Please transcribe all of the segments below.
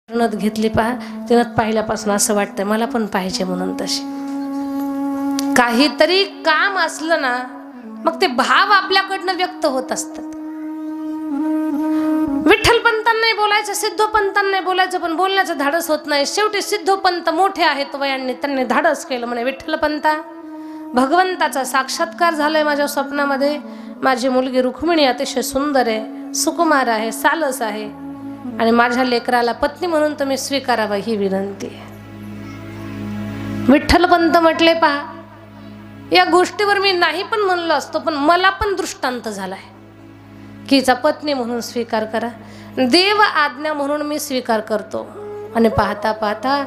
नथ घेतली पहा, ती नथ पाहिल्यापासून असं वाटतंय मला पण पाहिजे म्हणून तशी. काहीतरी काम असलं ना मग ते भाव आपल्याकडनं व्यक्त होत असतात. विठ्ठलपंतांनाही बोलायचं, सिद्धोपंतांनाही बोलायचं, पण बोलण्याचं धाडस होत नाही. शेवटी सिद्धोपंत मोठे आहेत वयांनी, त्यांनी धाडस केलं. म्हणे विठ्ठलपंता, भगवंताचा साक्षात्कार झालाय माझ्या स्वप्नामध्ये. माझी मुलगी रुक्मिणी अतिशय सुंदर आहे, सुकुमार आहे, सालस आहे, आणि माझ्या लेकराला पत्नी म्हणून तुम्ही स्वीकारावा ही विनंती आहे. विठ्ठलपंत म्हटले, पहा या गोष्टीवर मी नाही पण म्हणलो असतो, पण मला पण दृष्टांत झालाय की हिचा पत्नी म्हणून स्वीकार करा. देव आज्ञा म्हणून मी स्वीकार करतो. आणि पाहता पाहता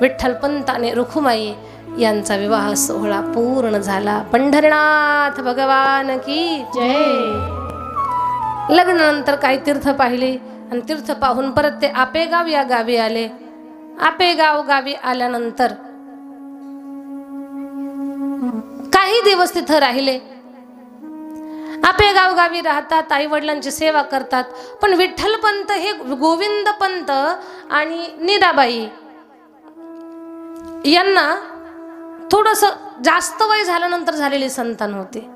विठ्ठलपंत आणि रुखुमाई यांचा विवाह सोहळा पूर्ण झाला. पंढरीनाथ भगवान की जय. लग्नानंतर काही तीर्थ पाहिली आणि तीर्थ पाहून परत ते आपेगाव या गावी आले. आपेगाव गावी आल्यानंतर काही दिवस तिथं राहिले. आपेगाव गावी राहतात, आई वडिलांची सेवा करतात. पण विठ्ठलपंत हे गोविंदपंत आणि नीराबाई यांना थोडस जास्त वय झाल्यानंतर झालेली संतान होते.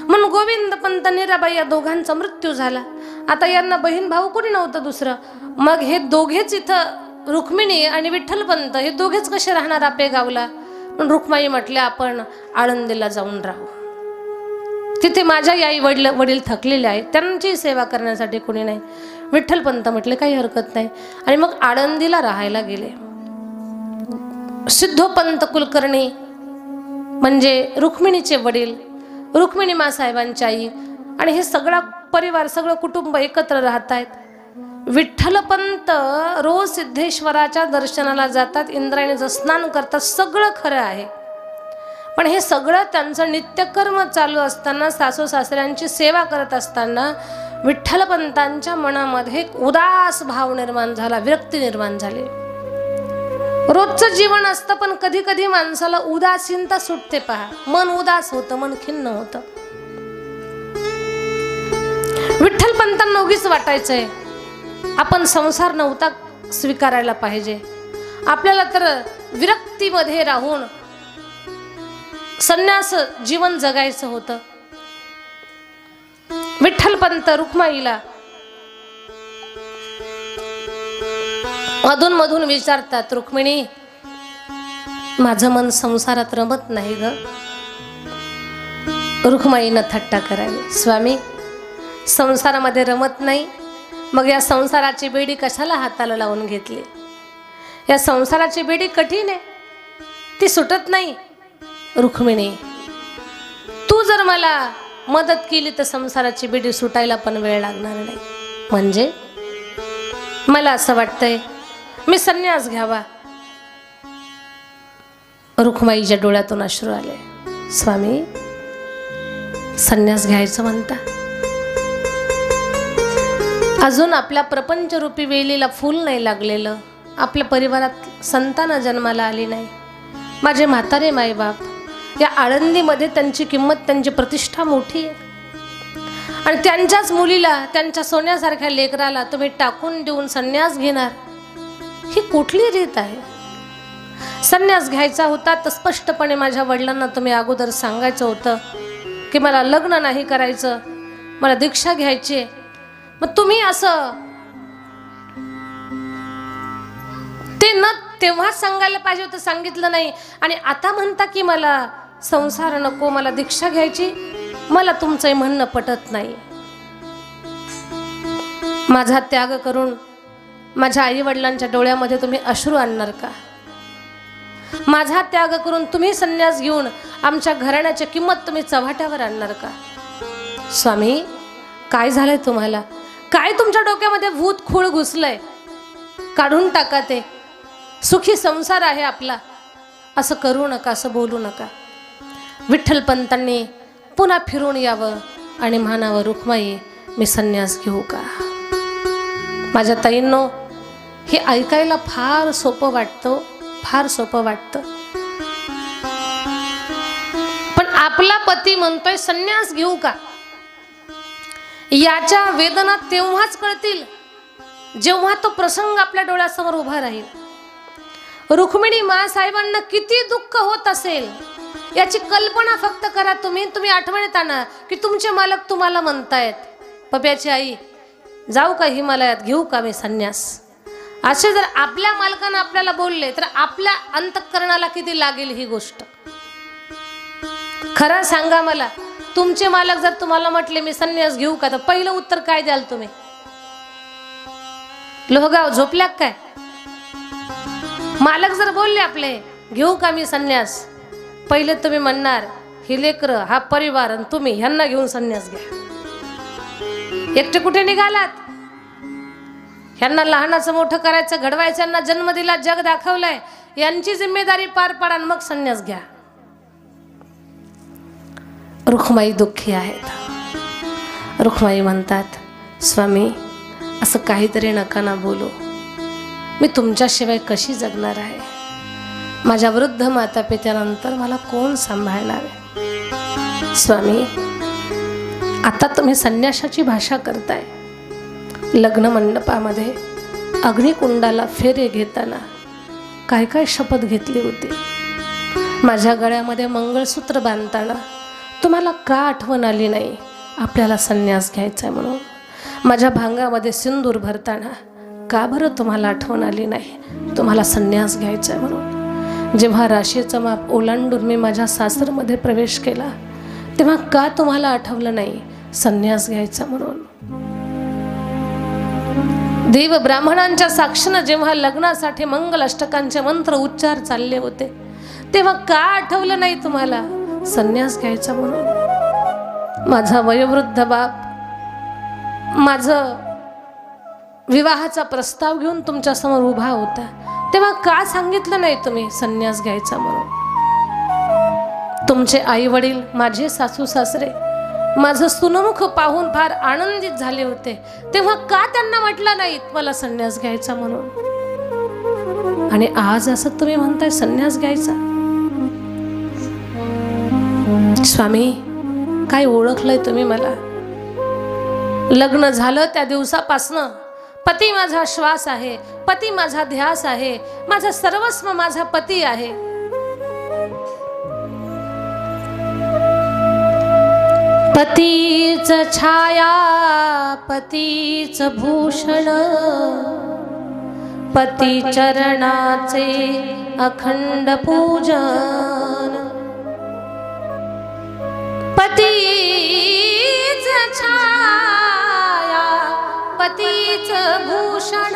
म्हणून गोविंदपंत नीराबाई या दोघांचा मृत्यू झाला. आता यांना बहीण भाऊ कोणी नव्हतं दुसरं. मग हे दोघेच इथं, रुक्मिणी आणि विठ्ठलपंत हे दोघेच कसे राहणार आपेगावला. पण रुक्माई म्हटल्या आपण आळंदीला जाऊन राहू, तिथे माझ्या आई वडील थकलेले आहेत, त्यांची सेवा करण्यासाठी कोणी नाही. विठ्ठलपंत म्हटले काही हरकत नाही, आणि मग आळंदीला राहायला गेले. सिद्धोपंत कुलकर्णी म्हणजे रुक्मिणीचे वडील, रुक्मिणी मासाहेबांची आई, आणि हे सगळा परिवार, सगळं कुटुंब एकत्र राहत आहेत. विठ्ठलपंत रोज सिद्धेश्वराच्या दर्शनाला जातात, इंद्रायणीचं स्नान करतात, सगळं खरं आहे. पण हे सगळं त्यांचं नित्यकर्म चालू असताना, सासू सासऱ्यांची सेवा करत असताना विठ्ठलपंतांच्या मनामध्ये एक उदास भाव निर्माण झाला, विरक्ती निर्माण झाली. रोजचं जीवन असतं, पण कधी कधी माणसाला उदासीनता सुटते. पहा, मन उदास होतं, मन खिन्न होतं. विठ्ठलपंतांना उगीच वाटायचंय आपण संसार नव्हता स्वीकारायला पाहिजे, आपल्याला तर विरक्तीमध्ये राहून संन्यास जीवन जगायचं होतं. विठ्ठलपंत रुक्माईला अधून मधून विचारतात, रुक्मिणी माझं मन संसारात रमत नाही ग. रुक्माईनं थट्टा करावी, स्वामी संसारामध्ये रमत नाही, मग या संसाराची बेडी कशाला हाताला लावून घेतली. या संसाराची बेडी कठीण आहे, ती सुटत नाही. रुक्मिणी तू जर मला मदत केली तर संसाराची बेडी सुटायला पण वेळ लागणार नाही. म्हणजे मला असं वाटतंय मी संन्यास घ्यावा. रुक्माईच्या डोळ्यातून अश्रू आले. स्वामी संन्यास घ्यायचं म्हणता, अजून आपल्या प्रपंचरूपी वेलीला फूल नाही लागलेलं, आपल्या परिवारात संतान जन्माला आली नाही. माझे म्हातारे मायबाप या आळंदीमध्ये, त्यांची किंमत, त्यांची प्रतिष्ठा मोठी आहे, आणि त्यांच्याच मुलीला, त्यांच्या सोन्यासारख्या लेकराला तुम्ही टाकून देऊन संन्यास घेणार, ही कुठली रीत आहे. संन्यास घ्यायचा होता तर स्पष्टपणे माझ्या वडिलांना तुम्ही अगोदर सांगायचं होतं की मला लग्न नाही करायचं, मला दीक्षा घ्यायची. मग तुम्ही असं ते न तेव्हाच सांगायला पाहिजे होतं, सांगितलं नाही. आणि आता म्हणता की मला संसार नको, मला दीक्षा घ्यायची. मला तुमचं म्हणणं पटत नाही. माझा त्याग करून माझ्या आई वडिलांच्या डोळ्यामध्ये तुम्ही अश्रू आणणार का? माझा त्याग करून तुम्ही संन्यास घेऊन आमच्या घराण्याची किंमत तुम्ही चव्हाट्यावर आणणार का? स्वामी काय झालंय तुम्हाला? काय तुमच्या डोक्यामध्ये भूत खूळ घुसलंय? काढून टाका ते. सुखी संसार आहे आपला. असं करू नका, असं बोलू नका. विठ्ठलपंतांनी पुन्हा फिरून यावं आणि म्हणावं, रुक्माई मी संन्यास घेऊ का? माझ्या ताईंनो, हे ऐकायला फार सोपं वाटतं, फार सोपं वाटतं. पण आपला पती म्हणतोय संन्यास घेऊ का, याच्या वेदना तेव्हाच कळतील जेव्हा तो प्रसंग आपल्या डोळ्यासमोर उभा राहील, रुक्मिणी माँसाहेबांना किती दुःख होत असेल याची कल्पना फक्त करा तुम्ही आठवणीत आणा की तुमचे मालक तुम्हाला म्हणतायत, पप्याची आई जाऊ का हिमालयात, घेऊ का मी संन्यास? असे जर आपल्या मालकानं आपल्याला बोलले तर आपल्या अंतःकरणाला किती लागेल ही गोष्ट. खरं सांगा मला, तुमचे मालक जर तुम्हाला म्हटले मी संन्यास घेऊ का, तर पहिलं उत्तर काय द्याल तुम्ही? लोहगाव झोपल्या काय? मालक जर बोलले आपले घेऊ का मी संन्यास, पहिले तुम्ही म्हणणार ही लेकरं, हा परिवार आणि तुम्ही ह्यांना घेऊन संन्यास घ्या. एकटे कुठे निघालात? ह्यांना लहानाचं मोठं करायचं, घडवायचं, यांना जन्म दिला, जग दाखवलंय, यांची जिम्मेदारी पार पाडा मग संन्यास घ्या. रुक्माई दुःखी आहेत. रुक्माई म्हणतात, स्वामी असं काहीतरी नका ना बोलू, मी तुमच्याशिवाय कशी जगणार आहे? माझ्या वृद्ध माता पित्यानंतर मला कोण सांभाळणार आहे? स्वामी आता तुम्ही संन्यासाची भाषा करताय. लग्न मंडपामध्ये अग्निकुंडाला फेरे घेताना काय काय शपथ घेतली होती? माझ्या गळ्यामध्ये मंगळसूत्र बांधताना तुम्हाला का आठवण आली नाही आपल्याला संन्यास घ्यायचा म्हणून? माझ्या भांगामध्ये सिंदूर भरताना का बरं तुम्हाला आठवण आली नाही तुम्हाला संन्यास घ्यायचा म्हणून? जेव्हा राशीचं माप ओलांडून मी माझ्या सासरमध्ये प्रवेश केला तेव्हा का तुम्हाला आठवलं नाही संन्यास घ्यायचा म्हणून? देव ब्राह्मणांच्या साक्षीनं जेव्हा लग्नासाठी मंगल अष्टकांचे मंत्र उच्चार चालले होते तेव्हा का आठवलं नाही तुम्हाला संन्यास घ्यायचा म्हणून? माझा वयोवृद्ध बाप माझं विवाहाचा प्रस्ताव घेऊन तुमच्या समोर उभा होता तेव्हा का सांगितलं नाही तुम्ही संन्यास घ्यायचा म्हणून? तुमचे आई वडील, माझे सासू सासरे माझं सुनमुख पाहून फार आनंदित झाले होते तेव्हा का त्यांना म्हटलं नाही मला संन्यास घ्यायचा म्हणून? आणि आज असं तुम्ही म्हणताय संन्यास घ्यायचा? स्वामी काय ओळखलंय तुम्ही मला? लग्न झालं त्या दिवसापासनं पती माझा श्वास आहे, पती माझा ध्यास आहे, माझा सर्वस्व माझा पती आहे. पतीच छाया पतीच भूषण, पती चरणाचे अखंड पूजन. पतीच छाया पतीच भूषण,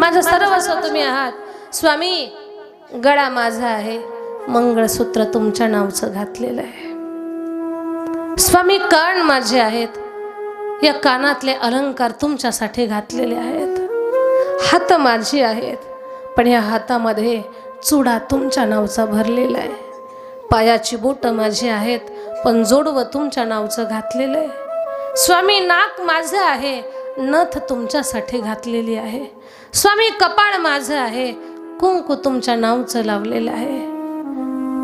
माझं सर्वस्व तुम्ही आहात. स्वामी गळा माझा आहे, मंगळसूत्र तुमच्या नावचं घातलेलं आहे. स्वामी कान माझे आहेत, या कानातले अलंकार तुमच्यासाठी घातलेले आहेत. हात माझे आहेत, पण या हातामध्ये चुडा तुमच्या नावचा भरलेला आहे. पायाची बोट माझी आहेत, पण जोडवं तुमच्या नावचं घातलेलं आहे. स्वामी नाक माझं आहे, नथ तुमच्यासाठी घातलेली आहे. स्वामी कपाळ माझं आहे, कुंकू तुमच्या नावचं लावलेलं आहे.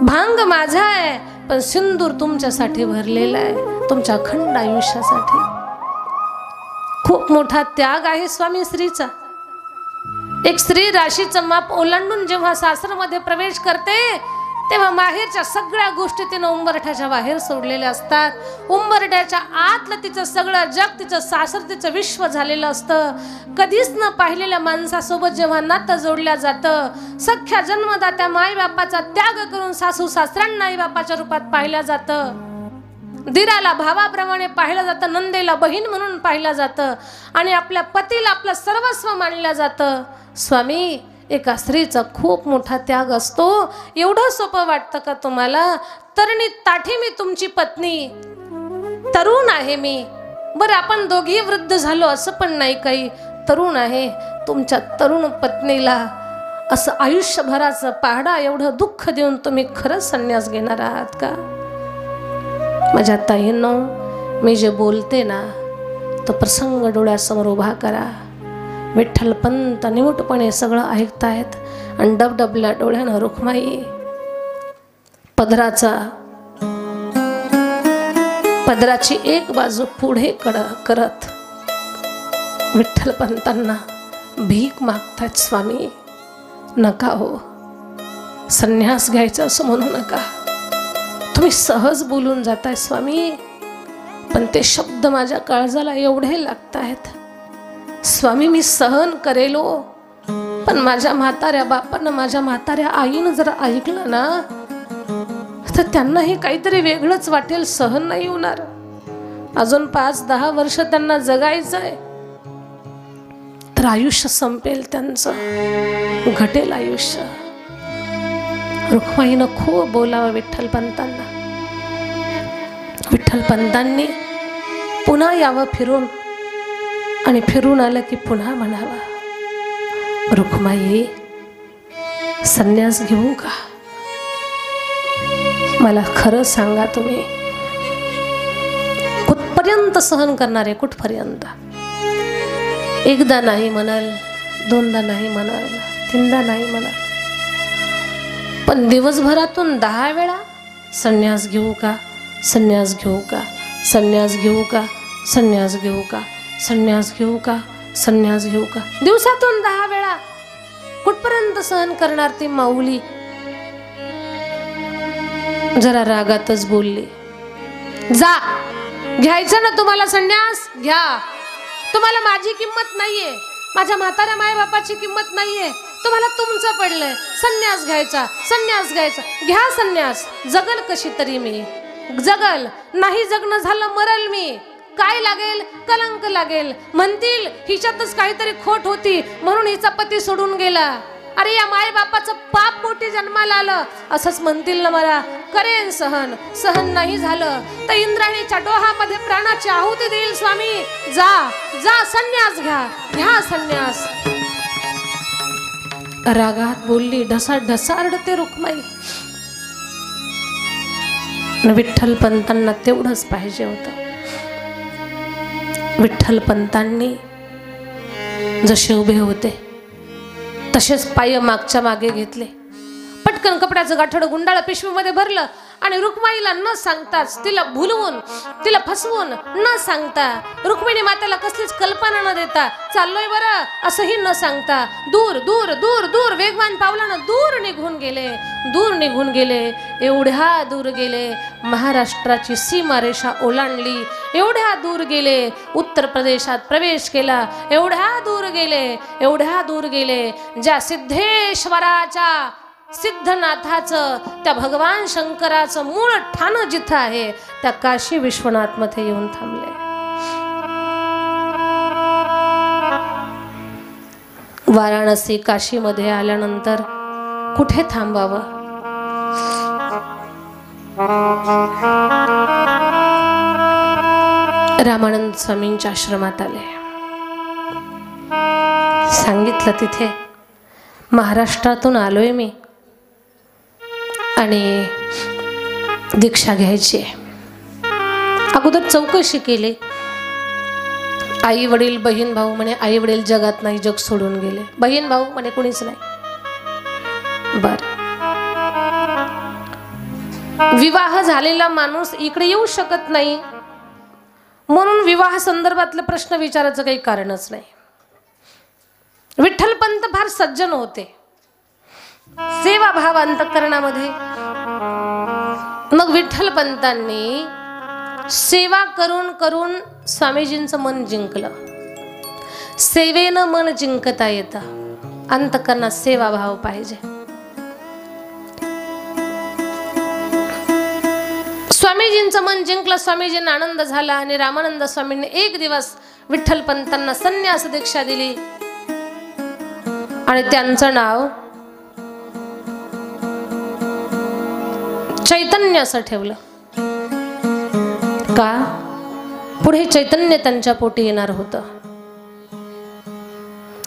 भांग माझा आहे, पण सिंदूर तुमच्यासाठी भरलेला आहे, तुमच्या अखंड आयुष्यासाठी. खूप मोठा त्याग आहे स्वामी स्त्रीचा. एक स्त्री राशीचं माप ओलांडून जेव्हा सासरमध्ये प्रवेश करते तेव्हा माहेरच्या सगळ्या गोष्टी तिनं उंबरठ्याच्या बाहेर सोडलेल्या असतात. उंबरठ्याच्या आतलं तिचं सगळं जग, तिचं सासर, तिचं विश्व झालेलं असतं. कधीच न पाहिलेल्या माणसासोबत जेव्हा नातं जोडल्या जातं, सख्या जन्मदात्या मायबापाचा त्याग करून सासू सासऱ्यांना आईबापाच्या रूपात पाहिलं जातं. दिराला भावाप्रमाणे पाहिलं जातं, नंदेला बहीण म्हणून पाहिलं जातं आणि आपल्या पतीला आपलं सर्वस्व मानलं जातं. स्वामी एका स्त्रीचा खूप मोठा त्याग असतो. एवढं सोपं वाटतं का तुम्हाला? तरणी ताठी मी तुमची पत्नी, तरुण आहे मी. बरं आपण दोघी वृद्ध झालो असं पण नाही, काही तरुण आहे. तुमच्या तरुण पत्नीला असं आयुष्यभराचं पहाडा एवढं दुःख देऊन तुम्ही खरंच संन्यास घेणार आहात का? माझ्या ताईंनो, मी जे बोलते ना तो प्रसंग डोळ्यासमोर उभा करा. विठ्ठल पंत निमुटपणे सगळं ऐकतायत आणि डबडबल्या डोळ्यानं रुक्माई पदराची एक बाजू पुढे करत विठ्ठल पंतांना भीक मागतात स्वामी. नका हो, संन्यास घ्यायचा असं म्हणू नका. तुम्ही सहज बोलून जाताय स्वामी, पण ते शब्द माझ्या काळजाला एवढे लागत आहेत. स्वामी मी सहन करेलो, पण माझ्या म्हाताऱ्या बापानं, माझ्या म्हाताऱ्या आईनं जर ऐकलं ना, तर त्यांना हे काहीतरी वेगळंच वाटेल, सहन नाही होणार. अजून 5-10 वर्ष त्यांना जगायचंय, तर आयुष्य संपेल त्यांचं, घटेल आयुष्य. रुक्माईनं खूप बोलावं विठ्ठल पंतांना. विठ्ठल पंतांनी पुन्हा यावं फिरून, आणि फिरून आलं की पुन्हा म्हणावं, रुक्माई संन्यास घेऊ का? मला खरं सांगा, तुम्ही कुठपर्यंत सहन करणार आहे? कुठपर्यंत? एकदा नाही म्हणाल, दोनदा नाही म्हणाल, तीनदा नाही म्हणाल, पण दिवसभरातून 10 वेळा संन्यास घेऊ का, संन्यास घेऊ का, संन्यास घेऊ का, संन्यास घेऊ का, संन्यास घेऊ का, संन्यास घेऊ का, दिवसातून 10 वेळा. कुठपर्यंत सहन करणार ती माऊली? जरा रागातच बोलली, जा, घ्यायचं ना तुम्हाला संन्यास घ्या. तुम्हाला माझी किंमत नाहीये, माझ्या म्हाताऱ्या मायबापाची किंमत नाहीये, तुम्हाला तुमचं पडलंय, संन्यास घ्यायचा, संन्यास घ्यायचा, घ्या संन्यास. जगल कशी तरी मी, जगल. नाही जगणं झालं मरल मी. काय लागेल? कलंक लागेल. म्हणतील हिच्यातच काहीतरी खोट होती म्हणून हिचा पती सोडून गेला. अरे या माय बापाचं पाप पोटी जन्माला आलं असंच म्हणतील ना मला. करेन सहन. सहन नाही झालं तर इंद्राणीच्या डोहामध्ये प्राणाची आहुती देईल स्वामी. जा जा, संन्यास घ्या, घ्या संन्यास. रागात बोलली, ढसाढसारडते रुक्माई. विठ्ठल पंतांना तेवढंच पाहिजे होतं. विठ्ठल पंतांनी जसे उभे होते तसेच पाय मागच्या मागे घेतले. पटकन कपड्याचं गाठोडं गुंडाळं पिशवीमध्ये भरलं आणि रुक्माईला न सांगताच, तिला भुलवून, तिला फसवून, न सांगता, रुक्मिणी मातेला कसलीच कल्पना न देता, चाललोय बरं असंही न सांगता दूर दूर दूर दूर वेगवान पावलानं दूर निघून गेले. दूर निघून गेले. एवढ्या दूर गेले, महाराष्ट्राची सीमारेषा ओलांडली. एवढ्या दूर गेले, उत्तर प्रदेशात प्रवेश केला. एवढ्या दूर गेले, एवढ्या दूर गेले, ज्या सिद्धेश्वराच्या, सिद्धनाथाचं, त्या भगवान शंकराचं मूळ ठाण जिथं आहे त्या काशी विश्वनाथ मध्ये येऊन थांबले. वाराणसी काशी मध्ये आल्यानंतर कुठे थांबावं? रामानंद स्वामींच्या आश्रमात आले. सांगितलं तिथे महाराष्ट्रातून आलोय मी आणि दीक्षा घ्यायची आहे. अगोदर चौकशी केली. आई वडील बहीण भाऊ म्हणे आई वडील जगात नाही, जग सोडून गेले. बहीण भाऊ म्हणे कोणीच नाही. बर, विवाह झालेला माणूस इकडे येऊ शकत नाही म्हणून विवाह संदर्भातले प्रश्न विचारायचं काही कारणच नाही. विठ्ठल पंत फार सज्जन होते, सेवा भाव अंतःकरणामध्ये. मग विठ्ठल पंतांनी सेवा करून करून स्वामीजींचं मन जिंकलं. सेवेनं मन जिंकता येतं, अंतःकरणात सेवा भाव पाहिजे. स्वामीजींचं मन जिंकलं. स्वामीजींना आनंद झाला आणि रामानंद स्वामींनी एक दिवस विठ्ठल पंतांना संन्यास दीक्षा दिली आणि त्यांचं नाव चैतन्य असं ठेवलं. का? पुढे चैतन्य त्यांच्या पोटी येणार होतं.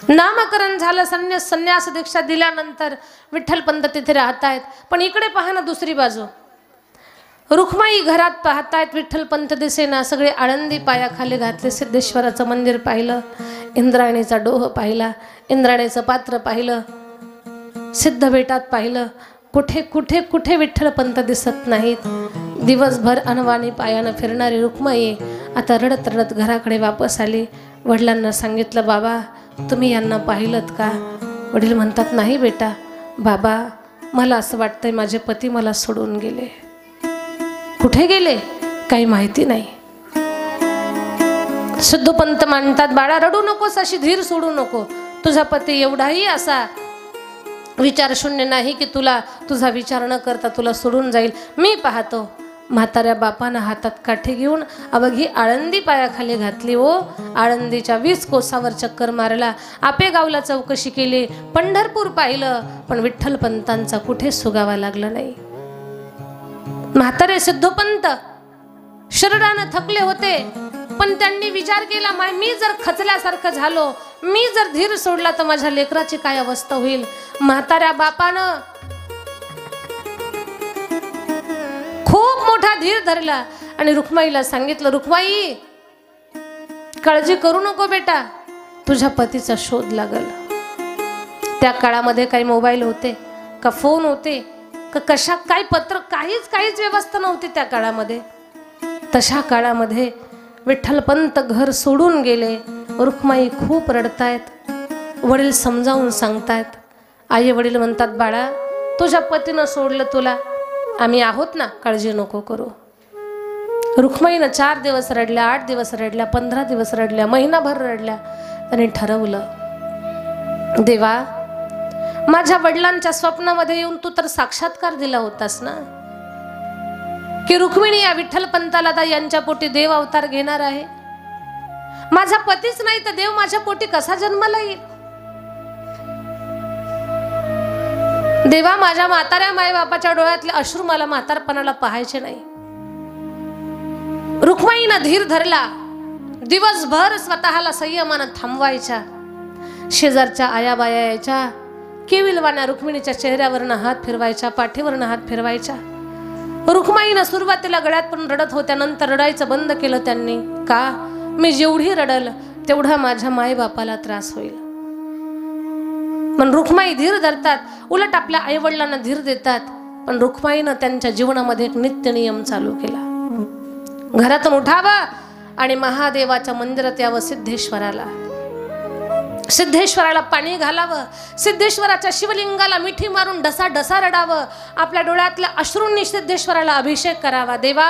नामकरण झालं. संन्यास दीक्षा दिल्यानंतर विठ्ठल पंत तिथे राहतायत. पण इकडे पहा ना दुसरी बाजू. रुक्माई घरात पाहतायत, विठ्ठल पंत दिसेना. सगळे आळंदी पायाखाली घातले. सिद्धेश्वराचं मंदिर पाहिलं, इंद्रायणीचा डोह पाहिला, इंद्रायणीचं पात्र पाहिलं, सिद्ध बेटात पाहिलं. कुठे कुठे कुठे विठ्ठल पंत दिसत नाहीत. दिवसभर अनवाणी पायानं फिरणारी रुक्माई आता रडत रडत घराकडे वापस आली. वडिलांना सांगितलं, बाबा तुम्ही यांना पाहिलंत का? वडील म्हणतात, नाही बेटा. बाबा मला असं वाटतंय माझे पती मला सोडून गेले. कुठे गेले काही माहिती नाही. सिद्धोपंत म्हणतात, बाळा रडू नकोस, अशी धीर सोडू नको. तुझा पती एवढाही असा विचार शून्य नाही की तुला तुझा विचार न करता तुला सोडून जाईल. मी पाहतो. म्हाताऱ्या बापानं हातात काठी घेऊन अवघी आळंदी पायाखाली घातली. ओ आळंदीच्या 20 कोसावर चक्कर मारला. आपेगावला चौकशी केली, पंढरपूर पाहिलं, पण विठ्ठल पंतांचा कुठे सुगावा लागला नाही. म्हातारे सिद्धोपंत शरीरानं थकले होते, पण त्यांनी विचार केला, मी जर खचल्यासारखं झालो, मी जर धीर सोडला तर माझ्या लेकराची काय अवस्था होईल. म्हाताऱ्या बापानं खूप मोठा धीर धरला आणि रुक्माईला सांगितलं, रुक्माई काळजी करू नको बेटा, तुझ्या पतीचा शोध लागल. त्या काळामध्ये काही मोबाईल होते का, फोन होते का, कशा काय पत्र, काहीच व्यवस्था नव्हती त्या काळामध्ये. तशा काळामध्ये विठ्ठलपंत घर सोडून गेले. रुक्माई खूप रडतायत. वडील समजावून सांगतायत. आई वडील म्हणतात, बाळा तुझ्या पतीनं सोडलं तुला, आम्ही आहोत ना, काळजी नको करू. रुक्माईनं 4 दिवस रडल्या, 8 दिवस रडल्या, 15 दिवस रडल्या, महिनाभर रडल्या. त्यांनी ठरवलं, देवा माझ्या वडिलांच्या स्वप्नामध्ये येऊन तू तर साक्षात्कार दिला होतास ना, की रुक्मिणी या विठ्ठलपंताला आता यांच्या पोटी देव अवतार घेणार आहे. माझा पतीच नाही तर देव माझ्या पोटी कसा जन्माला येईल. देवा माझ्या म्हाताऱ्या मायबापाच्या डोळ्यातले अश्रू मला म्हातारपणाला पाहायचे नाही. रुक्माईनं धीर धरला. दिवसभर स्वतःला संयमानं थांबवायच्या. शेजारच्या आयाबाया यायच्या, केविलवाण्या रुक्मिणीच्या चेहऱ्यावरनं हात फिरवायच्या, पाठीवरनं हात फिरवायच्या. रुक्माईनं सुरुवातीला गळ्यात पण रडत होत्या, नंतर रडायचं बंद केलं त्यांनी. का? मी जेवढी रडल तेवढा माझ्या मायबापाला त्रास होईल. पण रुक्माई धीर धरतात, उलट आपल्या आईवडिलांना धीर देतात. पण रुक्माईनं त्यांच्या जीवनामध्ये एक नित्य नियम चालू केला. घरातून उठावं आणि महादेवाच्या मंदिरात यावं. सिद्धेश्वराला पाणी घालावं. सिद्धेश्वराच्या शिवलिंगाला मिठी मारून डसा डसा रडावं. आपल्या डोळ्यातल्या अश्रूंनी सिद्धेश्वराला अभिषेक करावा. देवा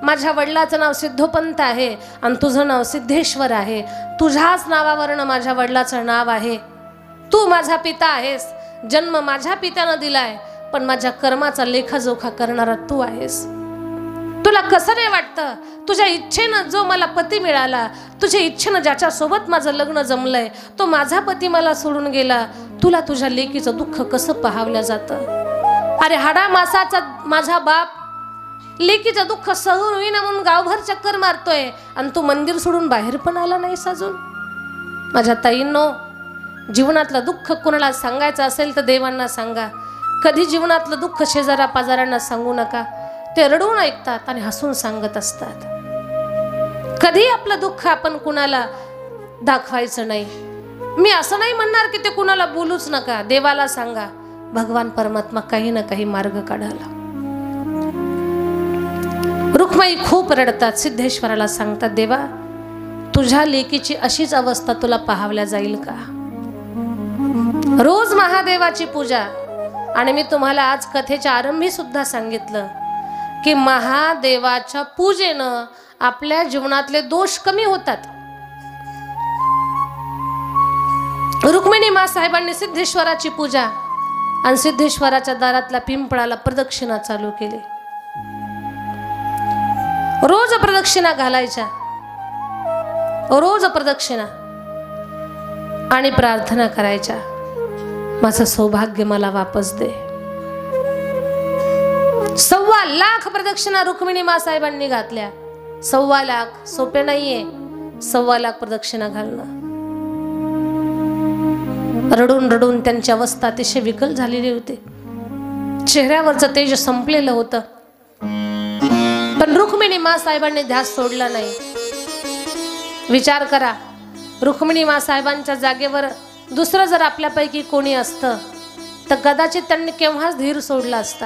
माझ्या वडिलाचं नाव सिद्धोपंत आहे आणि तुझं नाव सिद्धेश्वर आहे. तुझ्याच नावावरनं माझ्या वडिलाचं नाव आहे. तू माझा पिता आहेस. जन्म माझ्या पित्यानं दिलाय, पण माझ्या कर्माचा लेखाजोखा करणारा तू आहेस. तुला कसं नाही वाटतं? तुझ्या इच्छेनं जो मला पती मिळाला, तुझ्या इच्छेनं ज्याच्या सोबत माझं लग्न जमलंय, तो माझा पती मला सोडून गेला. तुला तुझ्या लेकीचं दुःख कसं पाहावलं जातं? अरे हाडा मासाचा माझा बाप लेकीचं दुःख सहन होईना म्हणून गावभर चक्कर मारतोय आणि तू मंदिर सोडून बाहेर पण आला नाहीस अजून. माझ्या ताईंनो, जीवनातलं दुःख कोणाला सांगायचं असेल तर देवांना सांगा. कधी जीवनातलं दुःख शेजारा पाजारांना सांगू नका. ते रडून ऐकतात आणि हसून सांगत असतात. कधी आपलं दुःख आपण कुणाला दाखवायचं नाही. मी असं नाही म्हणणार की ते कुणाला बोलूच नका. देवाला सांगा, भगवान परमात्मा काही ना काही मार्ग काढायला. रुक्माई खूप रडतात. सिद्धेश्वराला सांगतात, देवा तुझ्या लेकीची अशीच अवस्था तुला पाहावल्या जाईल का? रोज महादेवाची पूजा. आणि मी तुम्हाला आज कथेच्या आरंभी सुद्धा सांगितलं की महादेवाच्या पूजेनं आपल्या जीवनातले दोष कमी होतात. रुक्मिणी मा साहेबांनी सिद्धेश्वराची पूजा आणि सिद्धेश्वराच्या दारातल्या पिंपळाला प्रदक्षिणा चालू केली. रोज प्रदक्षिणा घालायच्या, रोज प्रदक्षिणा, आणि प्रार्थना करायच्या, माझं सौभाग्य मला वापस दे. 1.25 लाख प्रदक्षिणा रुक्मिणी मा साहेबांनी घातल्या. 1.25 लाख सोपे नाहीये. 1.25 लाख प्रदक्षिणा घालणं. रडून रडून त्यांची अवस्था अतिशय विकल झालेली होती. चेहऱ्यावरचं तेज संपलेलं होतं. पण रुक्मिणी मा साहेबांनी ध्यास सोडला नाही. विचार करा, रुक्मिणी मा साहेबांच्या जागेवर दुसरं जर आपल्यापैकी कोणी असतं तर कदाचित त्यांनी केव्हाच धीर सोडला असता.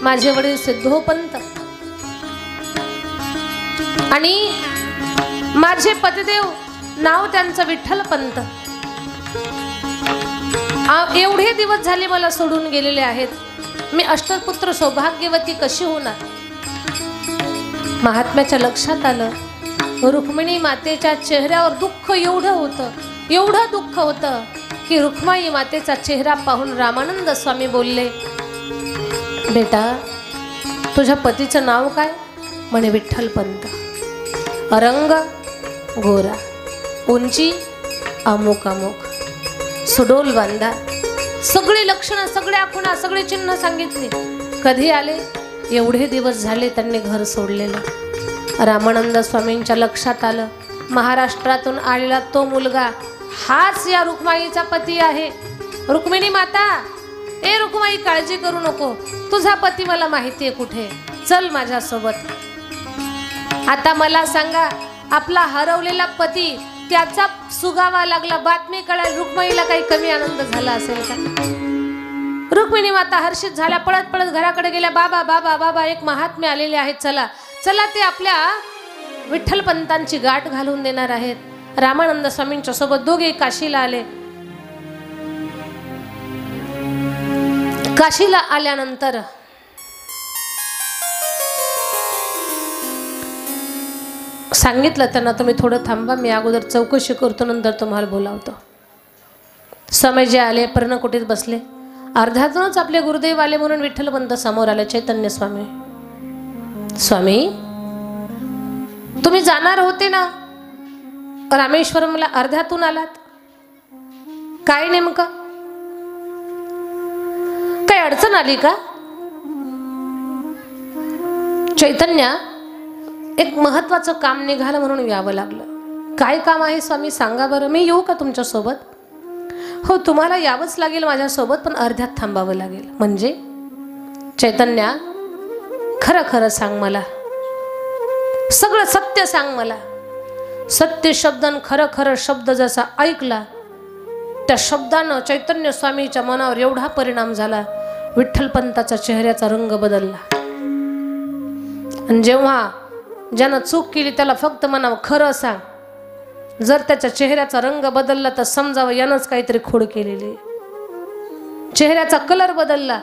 माझे वडील सिद्धोपंत आणि माझे पतिदेव नाव त्यांचं विठ्ठलपंत। एवढे दिवस झाले मला सोडून गेलेले आहेत, मी अष्टपुत्र सौभाग्यवती कशी होणार? महात्म्याच्या लक्षात आलं, रुक्मिणी मातेच्या चेहऱ्यावर दुःख एवढं दुःख होतं की रुक्माई मातेचा चेहरा पाहून रामानंद स्वामी बोलले, बेटा तुझ्या पतीचं नाव काय? म्हणे विठ्ठलपंत। रंग गोरा, उंची अमुक अमुक, सुडोल बांधा, सगळे लक्षणं, सगळ्या खुणा, सगळे चिन्ह सांगितले। कधी आले? एवढे दिवस झाले त्यांनी घर सोडलेलं। रामानंद स्वामींच्या लक्षात आलं, महाराष्ट्रातून आलेला तो मुलगा हाच या रुक्माईचा पती आहे। रुक्मिणी माता, ए रुक्माई काळजी करू नको, तुझा पती मला माहिती आहे कुठे, चल माझ्यासोबत। आता मला सांगा, आपला हरवलेला पती त्याचा सुगावा लागला, बातमी कळाली, रुक्माईला काही कमी आनंद झाला असेल का? रुक्मिणी माता हर्षित झाल्या, पळत पळत घराकडे गेल्या। बाबा बाबा बाबा, एक महात्मे आलेले आहेत, चला चला, ते आपल्या विठ्ठलपंतांची गाठ घालून देणार आहेत। रामानंद स्वामींच्या सोबत दोघे काशीला आले। काशीला आल्यानंतर सांगितलं त्यांना, तुम्ही थोडं थांबा, मी अगोदर चौकशी करतो, नंतर तुम्हाला बोलावतो। स्वामीजी आले, पर्णकुटीत बसले। अर्ध्यातूनच आपले गुरुदेव आले म्हणून विठ्ठलपंत समोर आले। चैतन्य स्वामी, स्वामी तुम्ही जाणार होते ना रामेश्वरमला, अर्ध्यातून आलात, काय नेमकं? काय अडचण आली का? चैतन्य, एक महत्वाचं काम निघालं म्हणून यावं लागलं। काय काम आहे स्वामी, सांगा बरं, मी येऊ का तुमच्या सोबत? हो तुम्हाला यावंच लागेल माझ्यासोबत, पण अर्ध्यात थांबावं लागेल। म्हणजे? चैतन्य, खरं खरं सांग मला, सगळं सत्य सांग मला। सत्य शब्द आणि खरं खरं शब्द जसा ऐकला, त्या शब्दानं चैतन्य स्वामीच्या मनावर एवढा परिणाम झाला, विठ्ठलपंताच्या चेहऱ्याचा रंग बदलला। आणि जेव्हा ज्यानं चूक केली त्याला फक्त म्हणावं खरं सांग, जर त्याच्या चेहऱ्याचा रंग बदलला तर समजावं यानंच काहीतरी खोड केलेली। चेहऱ्याचा कलर बदलला।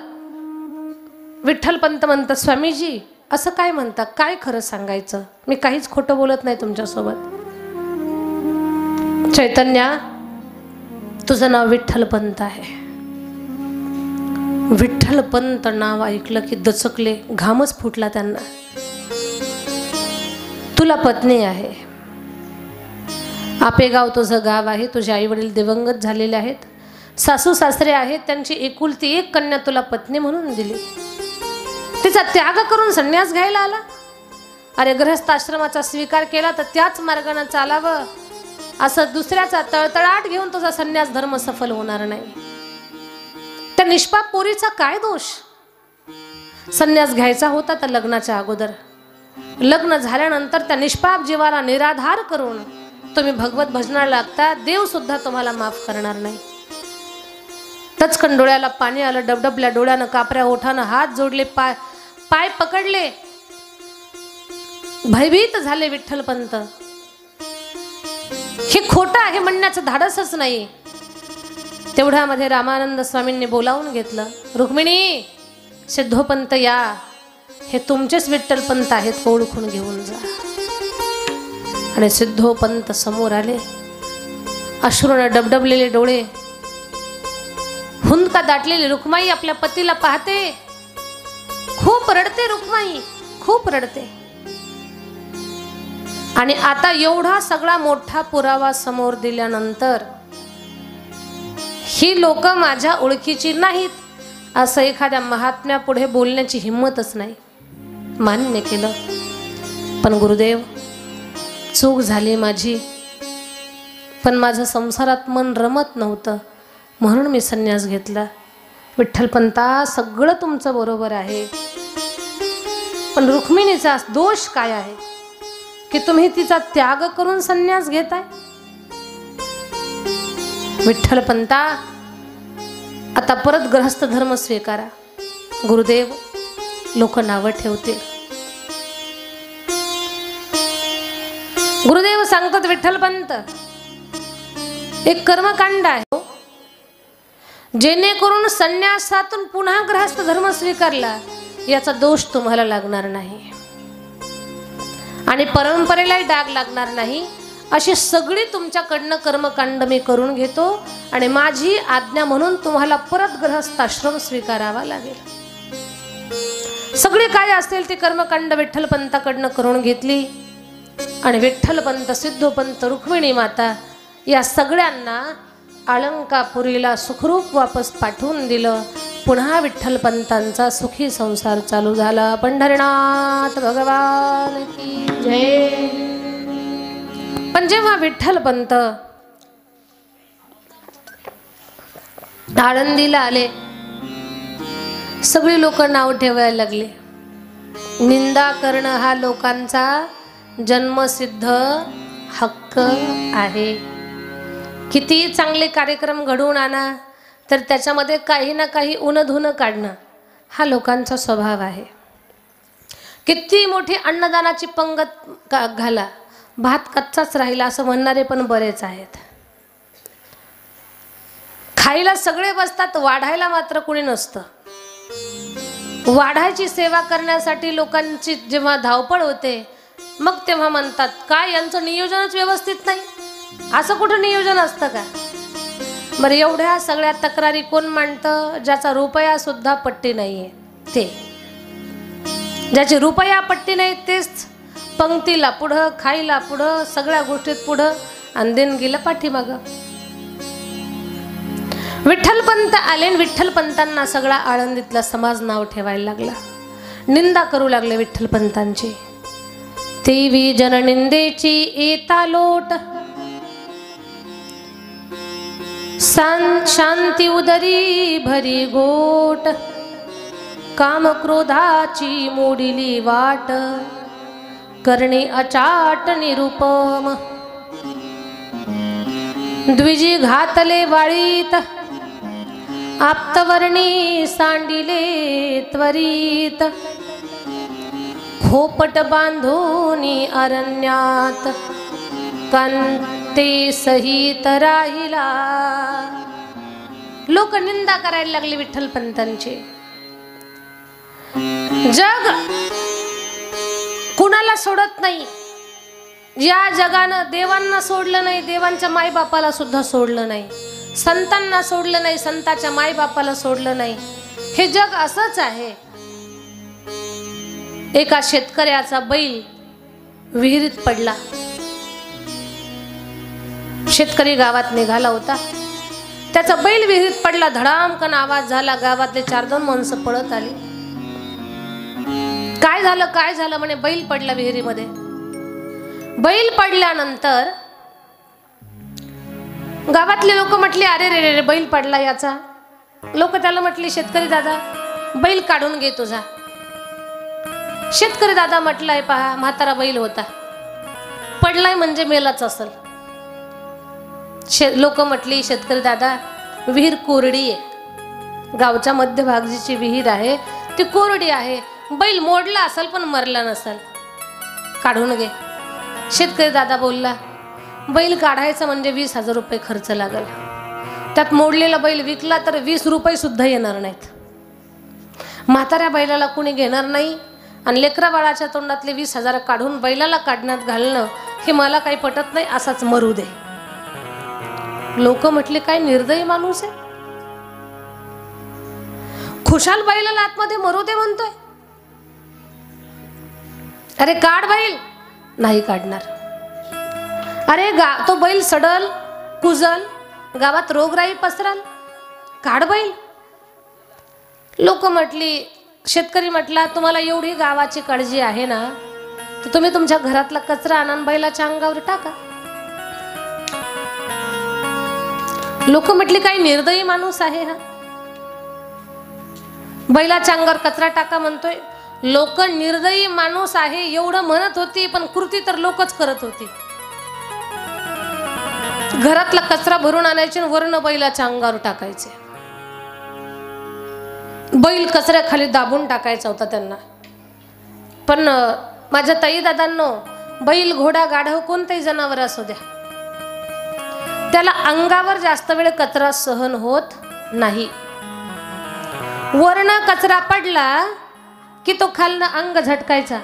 विठ्ठलपंत म्हणतात, स्वामीजी असं काय म्हणता, काय खरं सांगायचं, मी काहीच खोटं बोलत नाही तुमच्यासोबत। चैतन्य, तुझं नाव विठ्ठलपंत आहे। विठ्ठलपंत नाव ऐकलं की दचकले, घामच फुटला त्यांना। तुला पत्नी आहे, आपेगाव तुझं गाव आहे, तुझे आई वडील दिवंगत झालेले आहेत, सासू सासरे आहेत, त्यांची एकुलती एक कन्या तुला पत्नी म्हणून दिली, तिचा त्याग करून संन्यास घ्यायला आला? अरे गृहस्थाश्रमाचा स्वीकार केला तर त्याच मार्गाने चालावं, असं दुसऱ्याचा तळतळाट घेऊन तुझा संन्यास धर्म सफल होणार नाही। त्या निष्पाप पोरीचा काय दोष? संन्यास घ्यायचा होता तर लग्नाच्या अगोदर, लग्न झाल्यानंतर त्या निष्पाप जीवाला निराधार करून तुम्ही भगवत भजनाला लागता, देव सुद्धा तुम्हाला माफ करणार नाही। तचकन डोळ्याला पाणी आलं, डबडबल्या डोळ्यानं, कापऱ्या ओठानं हात जोडले, पाय पकडले, भयभीत झाले विठ्ठलपंत। हे खोटं आहे म्हणण्याचं धाडसच नाही। तेवढ्यामध्ये रामानंद स्वामींनी बोलावून घेतलं, रुक्मिणी, सिद्धोपंत या, हे तुमचेच विठ्ठलपंत आहेत, ओळखून घेऊन जा। आणि सिद्धोपंत समोर आले, अश्रूने डबडबलेले डोळे, हुंदका दाटलेली रुक्माई आपल्या पतीला पाहते, खूप रडते रुक्माई, खूप रडते। आणि आता एवढा सगळा मोठा पुरावा समोर दिल्यानंतर ही लोक माझ्या ओळखीची नाहीत असं एखाद्या महात्म्या पुढे बोलण्याची हिम्मतच नाही। मान्य केलं, पण गुरुदेव चूक झाली माझी, पण माझं संसारात मन रमत नव्हतं म्हणून मी संन्यास घेतला। विठ्ठलपंता, सगळं तुमचं बरोबर आहे, पण रुक्मिणीचा दोष काय आहे की तुम्ही तिचा त्याग करून संन्यास घेताय? विठ्ठलपंता, आता परत गृहस्थ धर्म स्वीकारा। गुरुदेव, लोक नावं ठेवतील। गुरुदेव सांगतात विठ्ठलपंत एक कर्मकांड आहे, जेणेकरून संन्यासातून पुन्हा गृहस्थ धर्म स्वीकारला याचा दोष तुम्हाला लागणार नाही आणि परंपरेलाही डाग लागणार नाही। अशी सगळी तुमच्याकडनं कर्मकांड मी करून घेतो आणि माझी आज्ञा म्हणून तुम्हाला परत गृहस्थाश्रम स्वीकारावा लागेल। सगळी काय असेल ती कर्मकांड विठ्ठलपंताकडनं करून घेतली आणि विठ्ठलपंत, सिद्धोपंत, रुक्मिणी माता या सगळ्यांना अलंकापुरीला सुखरूप वापस पाठवून दिलं। पुन्हा विठ्ठलपंतांचा सुखी संसार चालू झाला। पंढरीनाथ भगवान की जय। पण जेव्हा विठ्ठलपंत आळंदीला आले, सगळी लोक नाव ठेवायला लागले। निंदा करणं हा लोकांचा जन्मसिद्ध हक्क आहे। किती चांगले कार्यक्रम घडवून आणा तर त्याच्यामध्ये काही ना काही उणधुणं काढणं हा लोकांचा स्वभाव आहे। किती मोठी अन्नदानाची पंगत घाला, भात कच्चाच राहिला असं म्हणणारे पण बरेच आहेत। खायला सगळे बसतात, वाढायला मात्र कुणी नसतं। वाढायची सेवा करण्यासाठी लोकांची जेव्हा धावपळ होते मग तेव्हा म्हणतात काय यांचं नियोजनच व्यवस्थित नाही। असं कुठं नियोजन असतं का? बरं, एवढ्या सगळ्या तक्रारी कोण मांडतं? ज्याचा रुपया सुद्धा पट्टी नाहीये, ते ज्याची रुपया पट्टी नाही तेच पंक्तीला पुढं, खायला पुढं, सगळ्या गोष्टीत पुढं आणि देणगीला पाठीमागं। विठ्ठलपंत आले, विठ्ठलपंतांना सगळा आळंदीतला समाज नाव ठेवायला लागला, निंदा करू लागले विठ्ठलपंतांची। देवी जननिंदेची येता लोट, शांती उदरी भरी गोट, काम क्रोधाची मोडिली वाट, करणे अचाट निरुपम, द्विजी घातले वाळीत, आप्तवर्णी सांडिले त्वरित, खोपट बांधोनी अरण्यात, कांते सहित राहिला। लोक निंदा करायला लागले विठ्ठलपंतांची। जग कुणाला सोडत नाही। या जगानं देवांना सोडलं नाही, देवांच्या मायबापाला सुद्धा सोडलं नाही, संतांना सोडलं नाही, संताच्या मायबापाला सोडलं नाही। हे जग असंच आहे। एका शेतकऱ्याचा बैल विहिरीत पडला। शेतकरी गावात निघाला होता, त्याचा बैल विहिरीत पडला, धडामकन आवाज झाला, गावातले 4-2 माणसं पळत आली। काय झालं काय झालं म्हणे, बैल पडला विहिरीमध्ये। बैल पडल्यानंतर गावातले लोक म्हटले अरे रे रे बैल पडला याचा। लोक त्याला म्हटले शेतकरी दादा बैल काढून घे तुझा। शेतकरी दादा म्हटलाय पहा म्हातारा बैल होता, पडलाय म्हणजे मेलाच असेल। लोक म्हटली शेतकरी दादा विहीर कोरडी आहे, गावच्या मध्यभागीची विहीर आहे ती कोरडी आहे, बैल मोडला असेल पण मरला नसेल, काढून घे। शेतकरी दादा बोलला बैल काढायचा म्हणजे 20,000 रुपये खर्च लागेल, त्यात मोडलेला बैल विकला तर 20 रुपये सुद्धा येणार नाहीत। म्हाताऱ्या बैलाला कुणी घेणार नाही आणि लेकरा बाळाच्या तोंडातले 20,000 काढून बैलाला काढण्यात घालणं हे मला काही पटत नाही, असाच मरू दे। लोक म्हटले काय निर्दयी माणूस आहे, खुशाल बैलाला आतमध्ये मरू दे म्हणतोय। अरे काढ बैल, नाही काढणार। अरे तो बैल सडल कुजल, गावात रोगराई पसरल, काढ बैल। लोक म्हटली, शेतकरी म्हटला तुम्हाला एवढी गावाची काळजी आहे ना तर तुम्ही तुमच्या घरातला कचरा आणून बैलाच्या अंगावर टाका। लोक म्हटली काही निर्दयी माणूस आहे हा, बैलाच्या अंगावर कचरा टाका म्हणतोय। लोक निर्दयी माणूस आहे एवढं म्हणत होती, पण कृती तर लोकच करत होती। घरातला कचरा भरून आणायचे आणि वर्ण बैलाच्या अंगावर टाकायचे। बैल कचऱ्याखाली दाबून टाकायचा होता त्यांना. पण माझ्या ताई दादांनो, बैल घोडा गाढव कोणतेही जनावर असू द्या, त्याला अंगावर जास्त वेळ कचरा सहन होत नाही. वरनं कचरा पडला की तो खालनं अंग झटकायचा.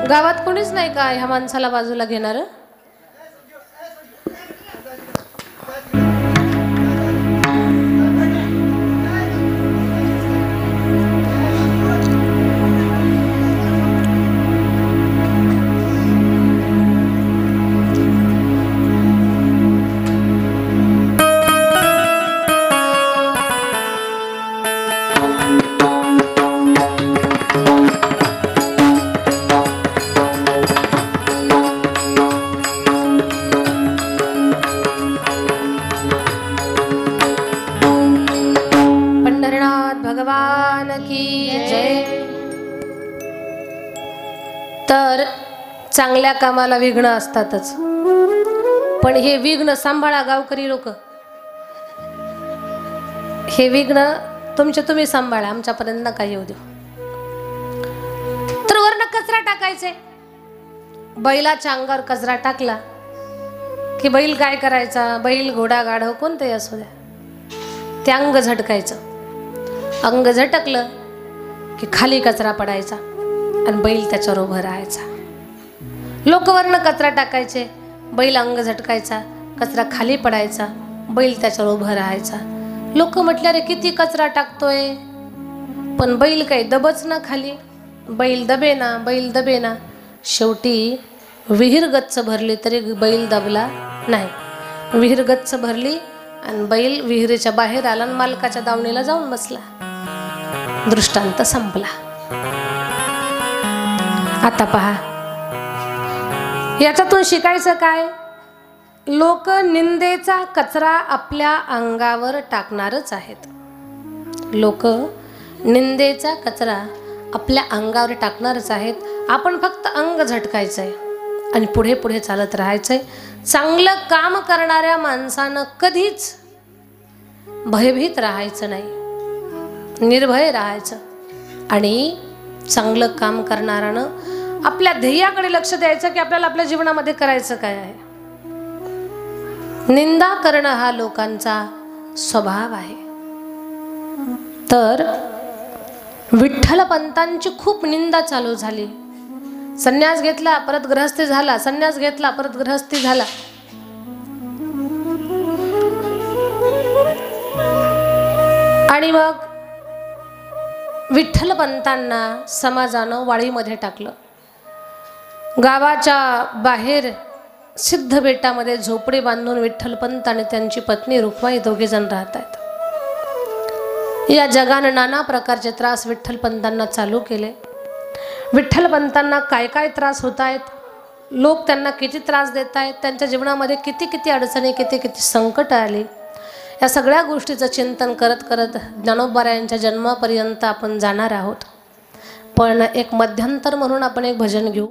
गावात कोणीच नाही का ह्या माणसाला बाजूला घेणार? भगवान की जय. तर चांगल्या कामाला विघ्न असतातच, पण हे विघ्न सांभाळा गावकरी लोक. हे विघ्न तुमचे तुम्ही सांभाळा, आमच्यापर्यंत नका येऊ देऊ. तर वरनं कचरा टाकायचे. बैलाच्या अंगावर कचरा टाकला की बैल काय करायचा? बैल घोडा गाढव कोणतेही असू द्या, ते अंग झटकायचं. अंग झटकलं की खाली कचरा पडायचा आणि बैल त्याच्यावर उभं राहायचा. लोक वरनं कचरा टाकायचे, बैल अंग झटकायचा, कचरा खाली पडायचा, बैल त्याच्यावर उभं राहायचा. लोक म्हटले रे किती कचरा टाकतोय, पण बैल काही दबच ना खाली. बैल दबे ना. शेवटी विहीर गच्च भरली तरी बैल दबला नाही. विहीर गच्च भरली आणि बैल विहिरीच्या बाहेर आला आणि मालकाच्या दावणीला जाऊन बसला. दृष्टांत संपला. आता पहा, याच्यातून शिकायचं काय? लोक निंदेचा कचरा आपल्या अंगावर टाकणारच आहेत. लोक निंदेचा कचरा आपल्या अंगावर टाकणारच आहेत. आपण फक्त अंग झटकायचंय आणि पुढे पुढे चालत राहायचंय. चांगलं काम करणाऱ्या माणसानं कधीच भयभीत राहायचं नाही, निर्भय राहायचं. आणि चांगलं काम करणाऱ्यानं आपल्या ध्येयाकडे लक्ष द्यायचं की आपल्याला आपल्या जीवनामध्ये करायचं काय आहे. निंदा करणं हा लोकांचा स्वभाव आहे. तर विठ्ठलपंतांची खूप निंदा चालू झाली. संन्यास घेतला परत गृहस्थी झाला, संन्यास घेतला परत गृहस्थी झाला. आणि मग विठ्ठलपंतांना समाजानं वाळीमध्ये टाकलं. गावाच्या बाहेर सिद्ध बेटामध्ये झोपडी बांधून विठ्ठलपंत आणि त्यांची पत्नी रुक्माई दोघे जण राहत आहेत. या जगानं नाना प्रकारचे त्रास विठ्ठलपंतांना चालू केले. विठ्ठलपंतांना काय काय त्रास होत आहेत, लोक त्यांना किती त्रास देत आहेत, त्यांच्या जीवनामध्ये किती किती अडचणी, किती किती संकट आली, या सगळ्या गोष्टीचं चिंतन करत करत ज्ञानोबारायांच्या जन्मापर्यंत आपण जाणार आहोत. पण एक मध्यंतर म्हणून आपण एक भजन घेऊ.